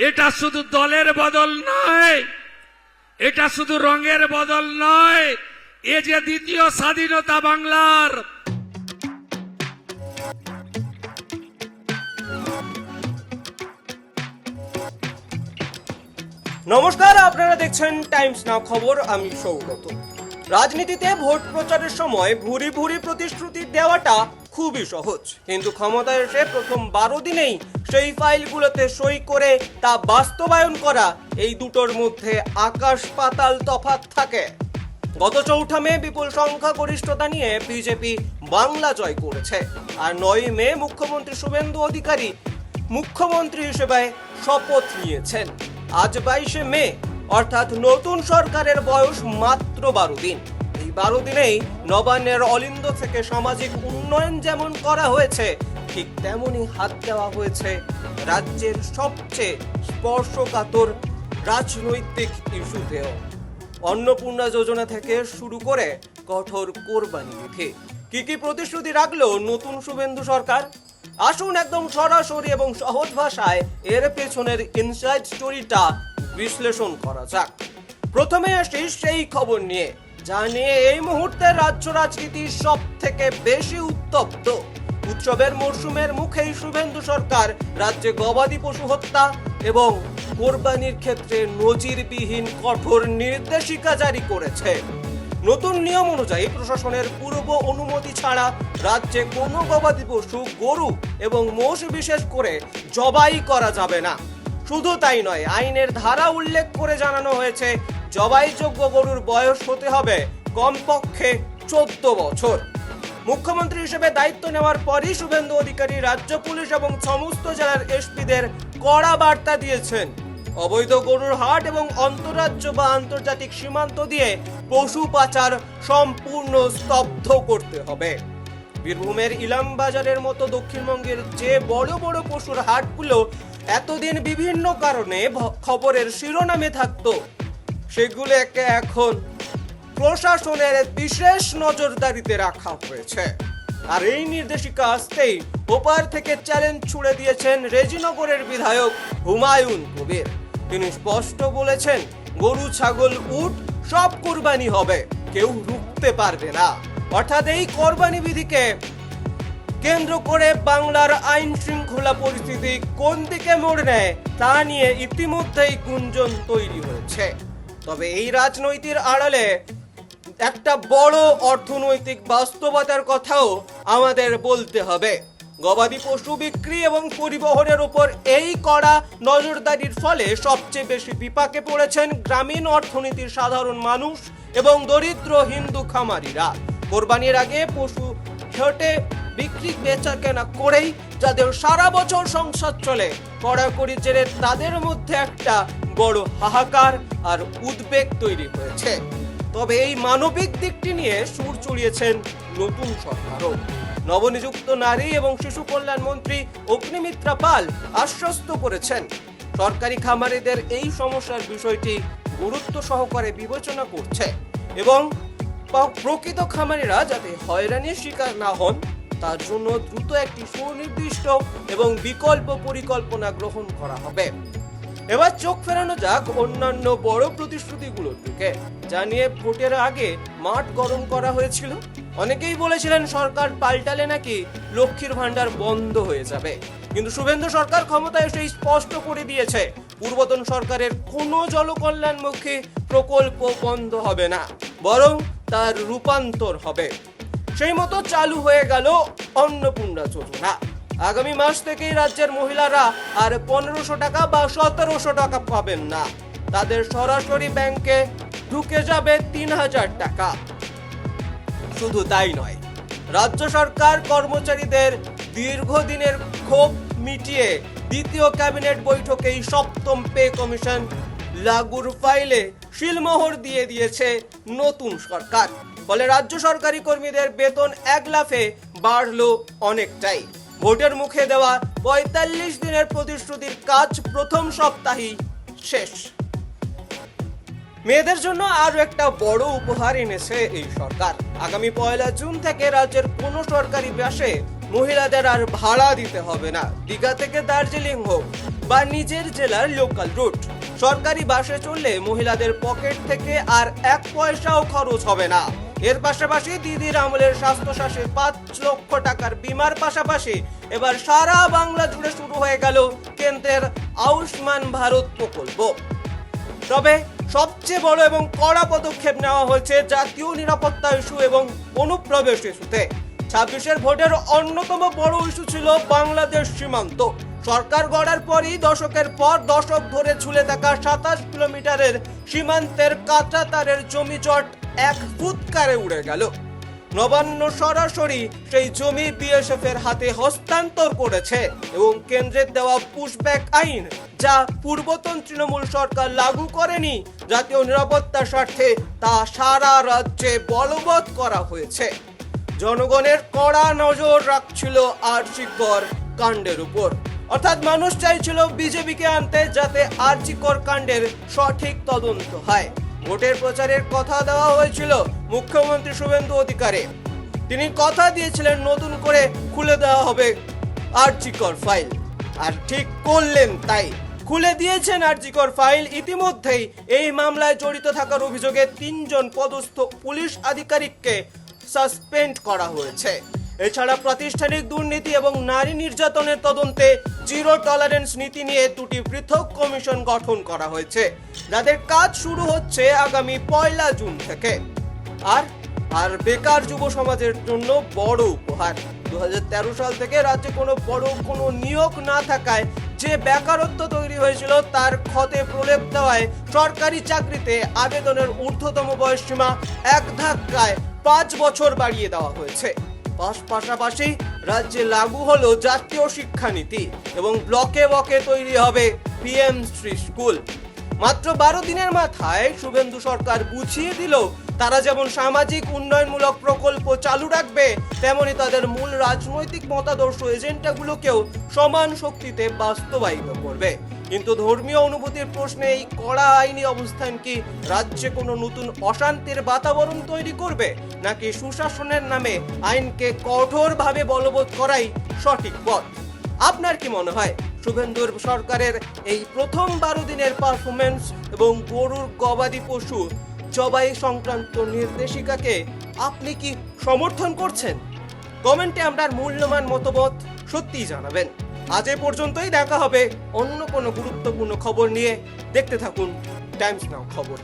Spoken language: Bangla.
এটা শুধু দলের বদল নয়, এটা শুধু রঙের বদল নয়, এ যে দ্বিতীয় স্বাধীনতা বাংলার। নমস্কার, আপনারা দেখছেন টাইমস নাও খবর। আমি সৌগত। রাজনীতিতে ভোট প্রচারের সময় ভুরি ভুরি প্রতিশ্রুতি দেওয়াটা খুবই সহজ, কিন্তু ক্ষমতায় এসে প্রথম 12 দিনেই সেই ফাইলগুলোতে সই করে তা বাস্তবায়ন করা, এই দুটোর মধ্যে আকাশ পাতাল তফাৎ থাকে। গত 4 মে বিপুল সংখ্যাগরিষ্ঠতা নিয়ে বিজেপি বাংলা জয় করেছে, আর 9 মে মুখ্যমন্ত্রী শুভেন্দু অধিকারী মুখ্যমন্ত্রী হিসেবে শপথ নিয়েছেন। আজ 22 মে, অর্থাৎ নতুন সরকারের বয়স মাত্র 12 দিন। এই 12 দিনেই নবান্নের অলিন্দ থেকে সামাজিক উন্নয়ন যেমন করা হয়েছে, ঠিক তেমনই হাত দেওয়া হয়েছে রাজ্যের সবচেয়ে স্পর্শকাতর রাজনৈতিক ইস্যুতেও। অন্নপূর্ণা যোজনা থেকে শুরু করে কঠোর কোরবানি বিধি, কি প্রতিশ্রুতি রাখলো নতুন শুভেন্দু সরকার? আসুন একদম সরাসরি এবং সহজ ভাষায় এর পেছনের ইনসাইড স্টোরিটা বিশ্লেষণ করা যাক। প্রথমে আসি সেই খবর নিয়ে, যা নিয়ে এই মুহূর্তে রাজ্য রাজনীতি সব থেকে বেশি উত্তপ্ত। উৎসবের মরশুমের মুখেই শুভেন্দু সরকার রাজ্যে গবাদি পশু হত্যা এবং কোরবানির ক্ষেত্রে নজিরবিহীন কঠোর নির্দেশিকা জারি করেছে। নতুন নিয়ম অনুযায়ী প্রশাসনের পূর্ব অনুমতি ছাড়া রাজ্যে কোনো গবাদি পশু, গরু এবং মোষ বিশেষ করে জবাই করা যাবে না। শুধু তাই নয়, আইনের ধারা উল্লেখ করে জানানো হয়েছে জবাইযোগ্য গরুর বয়স হতে হবে কমপক্ষে 14 বছর। মুখ্যমন্ত্রী হিসেবে দায়িত্ব নেওয়ার পরই শুভেন্দু অধিকারী রাজ্য পুলিশ এবং সমস্ত জেলার এসপিদের কড়া বার্তা দিয়েছেন। অবৈধ গরুর হাট এবং অন্তরাজ্য বা আন্তর্জাতিক সীমান্ত দিয়ে পশু পাচার সম্পূর্ণ স্তব্ধ করতে হবে। বীরভূমের ইলামবাজারের মতো দক্ষিণবঙ্গের যে বড় বড় পশুর হাটগুলো এতদিন বিভিন্ন কারণে খবরের শিরোনামে থাকতো, সেগুলোকে এখন প্রশাসনের বিশেষ নজরদারিতে রাখা হয়েছে। আর এই নির্দেশিকা আসতেই ওপার থেকে চ্যালেঞ্জ ছুড়ে দিয়েছেন রেজিনগরের বিধায়ক হুমায়ুন কবির। তিনি স্পষ্ট বলেছেন, গরু, ছাগল, উট সব কুরবানি হবে, কেউ রুখতে পারবে না। অর্থাৎ এই কোরবানি বিধিকে কেন্দ্র করে বাংলার আইন শৃঙ্খলা পরিস্থিতি কোন দিকে মোড় নেয় তা নিয়ে ইতিমধ্যেই গুঞ্জন তৈরি হয়েছে। তবে এই রাজনৈতিক আড়ালে একটা বড় অর্থনৈতিক বাস্তবতার কথাও আমাদের বলতে হবে। গবাদি পশু বিক্রি এবং পরিবহনের উপর এই কড়া নজরদারির ফলে সবচেয়ে বেশি বিপাকে পড়েছেন গ্রামীণ অর্থনীতির সাধারণ মানুষ এবং দরিদ্র হিন্দু খামারিরা। কোরবানির আগে পশু হেঁটে বিক্রি বেচা কেনা করেই যাদের সারা বছর সংসার চলে, কড়াকড়ি জেরে তাদের মধ্যে একটা বড় হাহাকার আর উদ্বেগ তৈরি হয়েছে। তবে এই মানবিক দিকটি নিয়ে সুর চড়িয়েছেন নতুন সরকারও। নবনিযুক্ত নারী এবং শিশু কল্যাণ মন্ত্রী অগ্নিমিত্রা পাল আশ্বস্ত করেছেন, সরকারি খামারিদের এই সমস্যার বিষয়টি গুরুত্ব সহকারে বিবেচনা করছে এবং প্রকৃত খামারিরা যাতে হয়রানির শিকার না হন তার জন্য দ্রুত একটি সুনির্দিষ্ট এবং বিকল্প পরিকল্পনা গ্রহণ করা হবে। এবার চোখ ফেরানো যাক অন্যান্য বড় প্রতিশ্রুতিগুলোর দিকে, যা নিয়ে ভোটের আগে মাঠ গরম করা হয়েছিল। অনেকেই বলেছিলেন সরকার পাল্টালে নাকি লক্ষ্মীর ভান্ডার বন্ধ হয়ে যাবে, কিন্তু শুভেন্দু সরকার ক্ষমতায় এসে স্পষ্ট করে দিয়েছে পূর্বতন সরকারের কোনো জনকল্যাণমুখী প্রকল্প বন্ধ হবে না, বরং তার রূপান্তর হবে। সেই মতো চালু হয়ে গেল অন্নপূর্ণা যোজনা। আগামী মাস থেকেই রাজ্যের মহিলারা আর 1500 টাকা বা 1700 টাকা পাবেন না, তাদের সরাসরি ব্যাংকে ঢুকে যাবে 3000 টাকা। শুধু তাই নয়, রাজ্য সরকার কর্মচারীদের দীর্ঘদিনের ক্ষোভ মিটিয়ে দ্বিতীয় ক্যাবিনেট বৈঠকেই 7ম পে কমিশন লাগুর ফাইলে শিলমোহর দিয়ে দিয়েছে নতুন সরকার। ফলে রাজ্য সরকারি কর্মীদের বেতন 1 লাফে বাড়লো অনেকটাই। ভোটের মুখে দেওয়া 45 দিনের প্রতিশ্রুতির কাজ প্রথম সপ্তাহেই শেষ। মেয়েদের জন্য আরো একটা বড় উপহার এনেছে এই সরকার। আগামী 1 জুন থেকে রাজ্যের কোনো সরকারি বাসে মহিলাদের আর ভাড়া দিতে হবে না। দীঘা থেকে দার্জিলিং হোক, বা নিজের জেলার লোকাল রুট। সরকারি বাসে চললে মহিলাদের পকেট থেকে আর 1 পয়সাও খরচ হবে না। এর পাশাপাশি দিদির আমলের স্বাস্থ্যসাথী 5 লক্ষ টাকার বীমার পাশাপাশি এবার সারা বাংলা জুড়ে শুরু হয়ে গেল কেন্দ্রের আয়ুষ্মান ভারত প্রকল্প। তবে সবচেয়ে বড় এবং কড়া পদক্ষেপ নেওয়া হয়েছে জাতীয় নিরাপত্তা ইস্যু এবং অনুপ্রবেশ ইস্যুতে। 26-এর ভোটের অন্যতম বড় ইস্যু ছিল বাংলাদেশ সীমান্ত। সরকার গড়ার পরই দশকের পর দশক ধরে ঝুলে থাকা 27 কিলোমিটারের সীমান্তের কাঁচা তারের জমিজট এক ফুৎকারে উড়ে গেল। নবান্ন সরাসরি সেই জমি বিএসএফ এর হাতে হস্তান্তর করেছে এবং কেন্দ্রের দেওয়া পুশব্যাক আইন, যা পূর্বতন তৃণমূল সরকার লাগু করেনি জাতীয় নিরাপত্তার স্বার্থে, তা সারা রাজ্যে বলবৎ করা হয়েছে। জনগণের কড়া নজর রাখছিল আরজিকর কাণ্ডের উপর, অর্থাৎ মানুষ চাইছিল বিজেপিকে আনতে যাতে আরজিকর কাণ্ডের সঠিক তদন্ত হয়। ভোটের প্রচারের কথা দেওয়া হয়েছিল মুখ্যমন্ত্রী শুভেন্দু অধিকারী। তিনি কথা দিয়েছিলেন নতুন করে খুলে দেওয়া হবে আরজিকর ফাইল, আর ঠিক করলেন তাই। খুলে দিয়েছেন আরজিকর ফাইল। ইতিমধ্যেই এই মামলায় জড়িত থাকার অভিযোগে 3 জন পদস্থ পুলিশ আধিকারিককে সাসপেন্ড করা হয়েছে। এছাড়া প্রাতিষ্ঠানিক দুর্নীতি এবং নারী নির্যাতনের তদন্তে জিরো টলারেন্স নীতি নিয়ে 2টি পৃথক কমিশন গঠন করা হয়েছে, যাদের কাজ শুরু হচ্ছে আগামী 1 জুন থেকে। আর বেকার যুব সমাজের জন্য বড় উপহার। 2013 সাল থেকে রাজ্যে কোনো নিয়োগ না থাকায় যে বেকারত্ব তৈরি হয়েছিল তার ক্ষতে প্রলেপ দেওয়ায় সরকারি চাকরিতে আবেদনের ঊর্ধ্বতম বয়স সীমা এক ধাক্কায় 5 বছর বাড়িয়ে দেওয়া হয়েছে। পাশাপাশি রাজ্যে লাগু হলো জাতীয় শিক্ষানীতি এবং ব্লকে ব্লকে তৈরি হবে পিএম শ্রী স্কুল। মাত্র 12 দিনের মাথায় শুভেন্দু সরকার বুঝিয়ে দিল তারা যেমন সামাজিক উন্নয়নমূলক প্রকল্প চালু রাখবে, তেমনি তাদের মূল রাজনৈতিক মতাদর্শ এজেন্ডাগুলোকেও সমান শক্তিতে বাস্তবায়িত করবে। কিন্তু ধর্মীয় অনুভূতির প্রশ্নে এই কড়া আইনি অবস্থান কি রাজ্যে কোনো নতুন অশান্তির বাতাবরণ তৈরি করবে, নাকি সুশাসনের নামে আইনকে কঠোরভাবে বলবৎ করাই সঠিক পথ? আপনার কি মনে হয় শুভেন্দুর সরকারের এই প্রথম 12 দিনের পারফরমেন্স এবং গরুর গবাদি পশু জবাই সংক্রান্ত নির্দেশিকাকে আপনি কি সমর্থন করছেন? কমেন্টে আপনার মূল্যবান মতামত সত্যিই জানাবেন। আজ এ পর্যন্তই, দেখা হবে অন্য কোনো গুরুত্বপূর্ণ খবর নিয়ে। দেখতে থাকুন টাইমস নাও খবর।